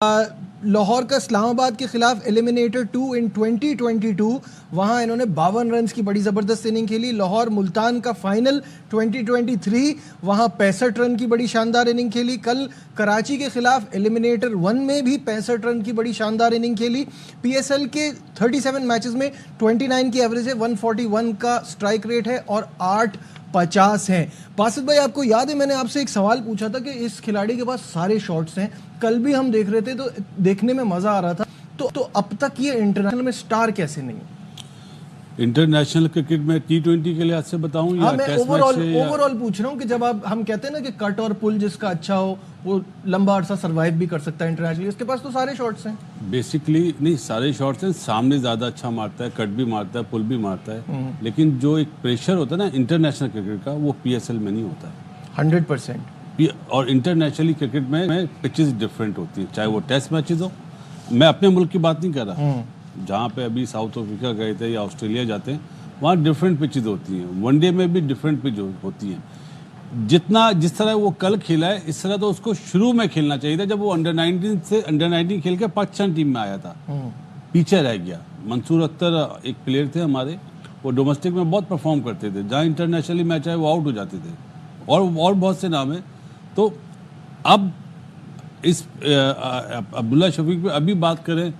लाहौर का इस्लामाबाद के खिलाफ एलिमिनेटर 2 इन 2022, वहां इन्होंने 52 रन की बड़ी ज़बरदस्त इनिंग खेली। लाहौर मुल्तान का फाइनल 2023, वहां 65 रन की बड़ी शानदार इनिंग खेली। कल कराची के खिलाफ एलिमिनेटर 1 में भी 65 रन की बड़ी शानदार इनिंग खेली। पीएसएल के 37 मैचेस में 29 की एवरेज है, 141 का स्ट्राइक रेट है और 850 हैं। बासित भाई, आपको याद है मैंने आपसे एक सवाल पूछा था कि इस खिलाड़ी के पास सारे शॉट्स हैं, कल भी हम देख रहे थे तो देखने में मजा आ रहा था। तो अब तक ये इंटरनेशनल में स्टार कैसे नहीं? इंटरनेशनल क्रिकेट में T20 के लिहाज से बताऊं या मैं टेस्ट मैच से ओवरऑल पूछ रहा हूं कि जब हम कहते हैं ना कि कट और पुल जिसका अच्छा हो वो लंबा अरसा सरवाइव भी कर सकता है इंटरनेशनली, इसके पास तो सारे शॉट्स हैं। बेसिकली नहीं, सारे शॉट्स हैं, सामने ज़्यादा अच्छा मारता है, कट भी मारता है, पुल भी मारता है, लेकिन जो एक प्रेशर होता है ना इंटरनेशनल क्रिकेट का, वो PSL में नहीं होता है 100%। और इंटरनेशनली क्रिकेट में पिचेस डिफरेंट होती हैं, चाहे वो टेस्ट मैचेस हो। मैं अपने मुल्क की बात नहीं कर रहा, जहाँ पे अभी साउथ अफ्रीका गए थे या ऑस्ट्रेलिया जाते हैं, वहाँ डिफरेंट पिचेस होती हैं। वनडे में भी डिफरेंट पिच होती हैं। जिस तरह वो कल खेला है, इस तरह तो उसको शुरू में खेलना चाहिए था, जब वो अंडर 19 खेल के पाकिस्तान टीम में आया था। पीछे रह गया। मंसूर अख्तर एक प्लेयर थे हमारे, वो डोमेस्टिक में बहुत परफॉर्म करते थे, जहाँ इंटरनेशनली मैच आए वो आउट हो जाते थे, और बहुत से नाम है। तो अब इस अब्दुल्ला शफीक पे अभी बात करें,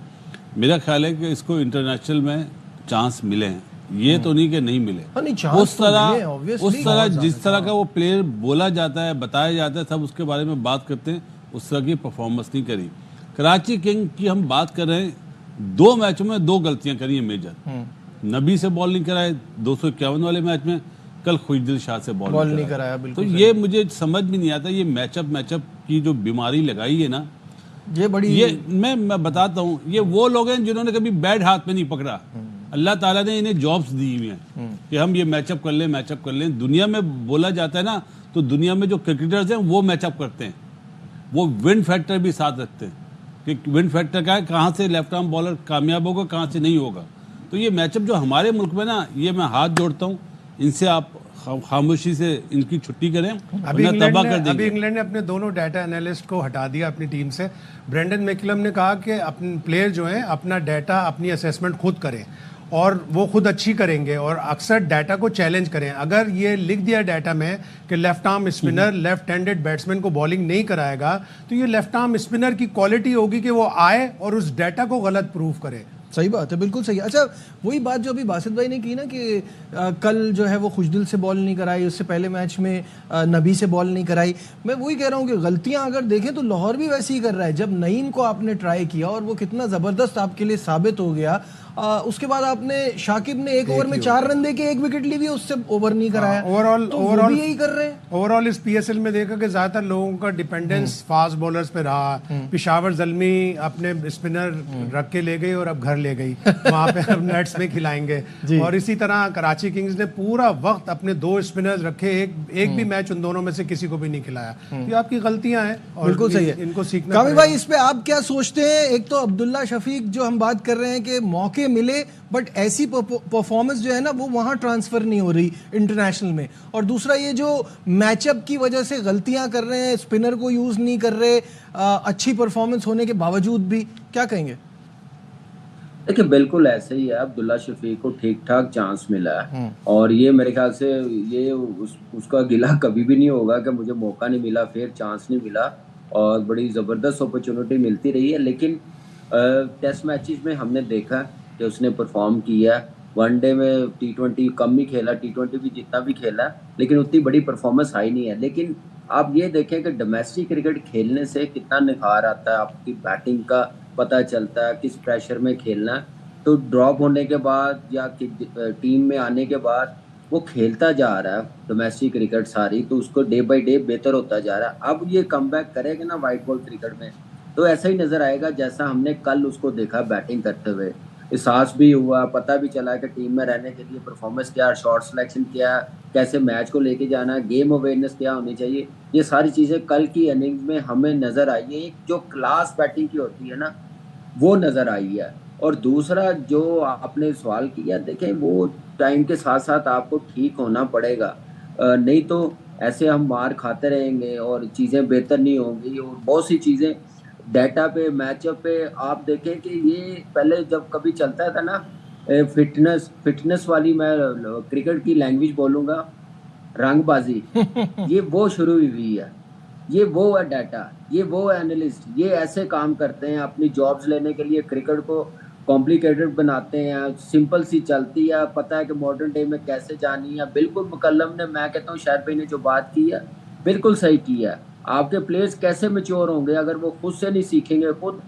मेरा ख्याल है कि इसको इंटरनेशनल में चांस मिले हैं, ये तो नहीं कि नहीं मिले। उस तरह जिस तरह का वो प्लेयर बोला जाता है, बताया जाता है, सब उसके बारे में बात करते हैं, उस तरह की परफॉर्मेंस नहीं करी। कराची किंग की हम बात कर रहे हैं, 2 मैचों में 2 गलतियां करी हैं मेजर। नबी से बॉल नहीं कराए 251 वाले मैच में, कल खुशदिल शाह से बॉल नहीं कराया। तो ये मुझे समझ भी नहीं आता, ये मैचअप की जो बीमारी लगाई है ना, ये मैं बताता हूँ, ये वो लोग हैं जिन्होंने कभी बैट हाथ में नहीं पकड़ा। अल्लाह ताला ने इन्हें जॉब्स दी हुई हैं कि हम ये मैचअप कर लें। दुनिया में बोला जाता है ना, तो दुनिया में जो क्रिकेटर्स हैं वो मैचअप करते हैं, वो विन फैक्टर भी साथ रखते हैं कि विन फैक्टर का है, कहाँ से लेफ्ट आर्म बॉलर कामयाब होगा, कहाँ से नहीं होगा। तो ये मैचअप जो हमारे मुल्क में ना, ये मैं हाथ जोड़ता हूँ, इनसे आप खामोशी से इनकी छुट्टी करें। अभी इंग्लैंड ने अपने दोनों डाटा एनालिस्ट को हटा दिया अपनी टीम से। ब्रेंडन मैकलम ने कहा कि अपने प्लेयर जो हैं अपना डाटा, अपनी असेसमेंट खुद करें और वो खुद अच्छी करेंगे और अक्सर डाटा को चैलेंज करें। अगर ये लिख दिया डाटा में कि left arm spinner left handed batsman को बॉलिंग नहीं कराएगा, तो ये लेफ्ट आर्म स्पिनर की क्वालिटी होगी कि वो आए और उस डाटा को गलत प्रूव करे। सही बात है, बिल्कुल सही। अच्छा, वही बात जो अभी बासित भाई ने की ना कि कल जो है वो खुशदिल से बॉल नहीं कराई, उससे पहले मैच में नबी से बॉल नहीं कराई। मैं वही कह रहा हूँ कि गलतियां अगर देखें तो लाहौर भी वैसे ही कर रहा है। जब नईम को आपने ट्राई किया और वो कितना ज़बरदस्त आपके लिए साबित हो गया, उसके बाद आपने शाकिब ने 1 ओवर में 4 रन देके 1 विकेट ली भी, उससे ओवर नहीं कराया। ओवरऑल यही कर रहे हैं। ओवरऑल इस PSL में देखा कि ज्यादातर लोगों का डिपेंडेंस फास्ट बॉलर्स पे रहा। पिशावर जल्मी अपने स्पिनर रख के ले गई और अब घर ले गई, वहां पे अब नेट्स में खिलाएंगे। और इसी तरह कराची किंग्स ने पूरा वक्त अपने 2 स्पिनर्स रखे, एक भी मैच उन दोनों में से किसी को भी नहीं खिलाया। ये आपकी गलतियां हैं और बिल्कुल सही है, इनको सीखना। कामिल भाई, इस पे आप क्या सोचते हैं? एक तो अब्दुल्ला शफीक जो हम बात कर रहे हैं कि मौके मिले, बट ऐसी परफॉर्मेंस जो है ना वो वहां ट्रांसफर नहीं हो रही इंटरनेशनल में, और दूसरा ये जो मैचअप की वजह से गलतियां कर रहे हैं, स्पिनर को यूज नहीं कर रहे, अच्छी परफॉर्मेंस होने के बावजूद भी, क्या कहेंगे? देखिए, बिल्कुल ऐसे ही है। अब्दुल्ला शफीक को ठीक ठाक चांस मिला है और ये मेरे ख्याल से ये उसका गिला कभी भी नहीं होगा कि मुझे मौका नहीं मिला, फिर चांस नहीं मिला, और बड़ी ज़बरदस्त अपॉर्चुनिटी मिलती रही है। लेकिन टेस्ट मैचेस में हमने देखा कि उसने परफॉर्म किया। वनडे में T20 कम ही खेला, T20 भी जितना भी खेला, लेकिन उतनी बड़ी परफॉर्मेंस आई नहीं है। लेकिन आप ये देखें कि डोमेस्टिक क्रिकेट खेलने से कितना निखार आता है, आपकी बैटिंग का पता चलता है, किस प्रेशर में खेलना है। तो ड्रॉप होने के बाद या टीम में आने के बाद वो खेलता जा रहा है डोमेस्टिक क्रिकेट सारी, तो उसको डे बाय डे बेहतर होता जा रहा है। अब ये कमबैक करेगा ना वाइट बॉल क्रिकेट में, तो ऐसा ही नजर आएगा जैसा हमने कल उसको देखा बैटिंग करते हुए। एहसास भी हुआ, पता भी चला कि टीम में रहने के लिए परफॉर्मेंस क्या, शॉट सिलेक्शन क्या, कैसे मैच को लेके जाना, गेम अवेयरनेस क्या होनी चाहिए, ये सारी चीज़ें कल की इनिंग्स में हमें नज़र आई है। एक जो क्लास बैटिंग की होती है ना, वो नज़र आई है। और दूसरा जो आपने सवाल किया, देखें वो टाइम के साथ साथ आपको ठीक होना पड़ेगा, नहीं तो ऐसे हम मार खाते रहेंगे और चीज़ें बेहतर नहीं होंगी। और बहुत सी चीज़ें डाटा पे, मैचअप पे आप देखें कि ये पहले जब कभी चलता था ना, फिटनेस वाली, मैं क्रिकेट की लैंग्वेज बोलूंगा, रंगबाजी, ये वो शुरू हुई है। ये वो है डाटा, ये वो एनालिस्ट, ये ऐसे काम करते हैं अपनी जॉब्स लेने के लिए, क्रिकेट को कॉम्प्लिकेटेड बनाते हैं, सिंपल सी चलती है, पता है कि मॉडर्न डे में कैसे जानी है। बिल्कुल मुकल्लम ने, मैं कहता हूँ शायद भाई ने जो बात की है बिल्कुल सही की है। आपके प्लेयर्स कैसे मैच्योर होंगे अगर वो खुद से नहीं सीखेंगे, खुद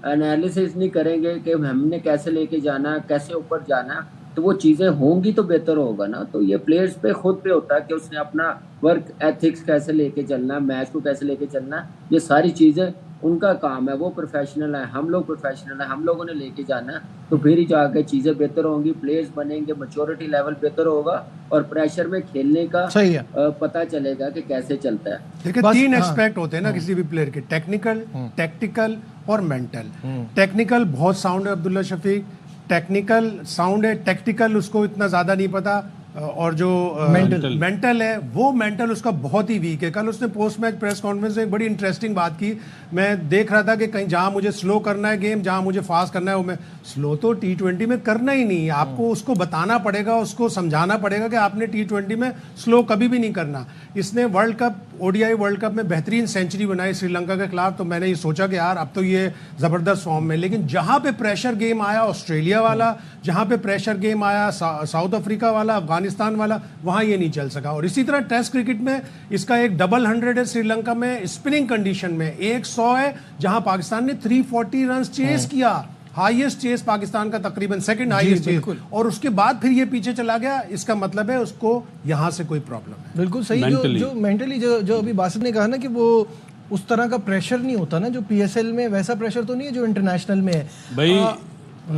एनालिसिस नहीं करेंगे कि हमने कैसे लेके जाना है, कैसे ऊपर जाना है, तो वो चीज़ें होंगी तो बेहतर होगा ना। तो ये प्लेयर्स पे खुद पे होता है कि उसने अपना वर्क एथिक्स कैसे लेके चलना है, मैच को कैसे लेके चलना है, ये सारी चीज़ें उनका काम है। वो प्रोफेशनल है, हम लोग प्रोफेशनल है, हम लोगों ने लेके जाना है, तो फिर ही जाके चीज़ें बेहतर होंगी, प्लेयर्स बनेंगे, मैच्योरिटी लेवल बेहतर होगा और प्रेशर में खेलने का सही है। पता चलेगा कि कैसे चलता है। देखिए बस, 3 हाँ। एस्पेक्ट होते हैं ना किसी भी प्लेयर के, टेक्निकल, टैक्टिकल और मेंटल। टेक्निकल बहुत साउंड है अब्दुल्ला शफीक, टेक्निकल साउंड है, टैक्टिकल उसको इतना ज़्यादा नहीं पता, और जो मेंटल है वो मेंटल उसका बहुत ही वीक है। कल उसने पोस्ट मैच प्रेस कॉन्फ्रेंस में एक बड़ी इंटरेस्टिंग बात की। मैं देख रहा था कि कहीं जहां मुझे स्लो करना है गेम, जहां मुझे फास्ट करना है, वो मैं स्लो तो T20 में करना ही नहीं है। आपको उसको बताना पड़ेगा, उसको समझाना पड़ेगा कि आपने T20 में स्लो कभी भी नहीं करना। इसने world cup, ODI world cup में बेहतरीन सेंचुरी बनाई श्रीलंका के खिलाफ, तो मैंने ये सोचा कि यार अब तो ये ज़बरदस्त फॉर्म में। लेकिन जहां पे प्रेशर गेम आया ऑस्ट्रेलिया वाला, जहां पे प्रेशर गेम आया साउथ अफ्रीका वाला, अफगानिस्तान वाला, वहां ये नहीं चल सका। और इसी तरह टेस्ट क्रिकेट में इसका एक डबल 100 है श्रीलंका में स्पिनिंग कंडीशन में, 100 है जहां पाकिस्तान ने 340 रन चेस किया, हाईएस्ट चेस पाकिस्तान का, तकरीबन सेकंड हाईएस्ट चेस, और उसके बाद फिर ये पीछे चला गया। इसका मतलब है उसको यहां से कोई प्रॉब्लम है। बिल्कुल सही। जो मेंटली जो अभी बासित ने कहा ना कि वो उस तरह का प्रेशर नहीं होता ना जो PSL में, वैसा प्रेशर तो नहीं है जो इंटरनेशनल में है भाई।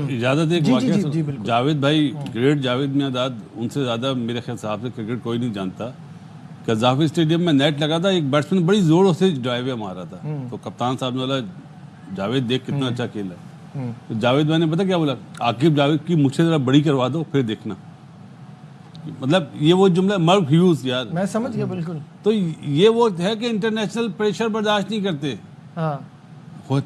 इजाजत एक वाकया, बिल्कुल। जावेद भाई, ग्रेट जावेद मियांदाद, उनसे ज़्यादा मेरे ख्याल से क्रिकेट कोई नहीं जानता। कज़ाफी स्टेडियम में नेट लगा था, एक बैट्समैन बड़ी जोर से ड्राइव मारा था, तो कप्तान साहब ने बोला जावेद देख कितना अच्छा खेला है। तो जावेद भाई ने पता क्या बोला, आकिब जावेद की मुझसे ज़रा बड़ी करवा दो फिर देखना। मतलब ये वो जुमला मर्व ह्यूज यार, मैं समझ गया बिल्कुल। तो ये वो है कि इंटरनेशनल प्रेशर बर्दाश्त नहीं करते। हाँ,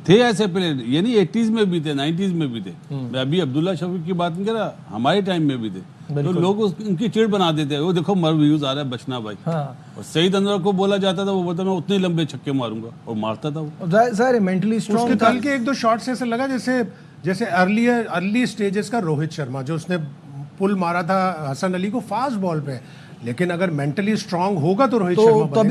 थे ऐसे प्लेयर, ये नहीं 80s में भी थे, 90s में भी थे। मैं अभी अब्दुल्ला शफीक की बात नहीं कर रहा, हमारे टाइम में भी थे। तो लोग उनकी चिड़ बना देते हैं, वो देखो मर्व ह्यूज आ रहा है, बचना भाई। हाँ। और सईद अनवर को बोला जाता था, वो बोलता मैं उतने लंबे छक्के मारूंगा, और मारता था वो। जाहिर है मेंटली उसके स्ट्रांग कल के 1-2 शॉट से ऐसा लगा जैसे अर्ली स्टेजेस का रोहित शर्मा, जो उसने पुल मारा था हसन अली को फास्ट बॉल पे। लेकिन अगर मेंटली स्ट्रांग होगा तो रोहित शर्मा तभी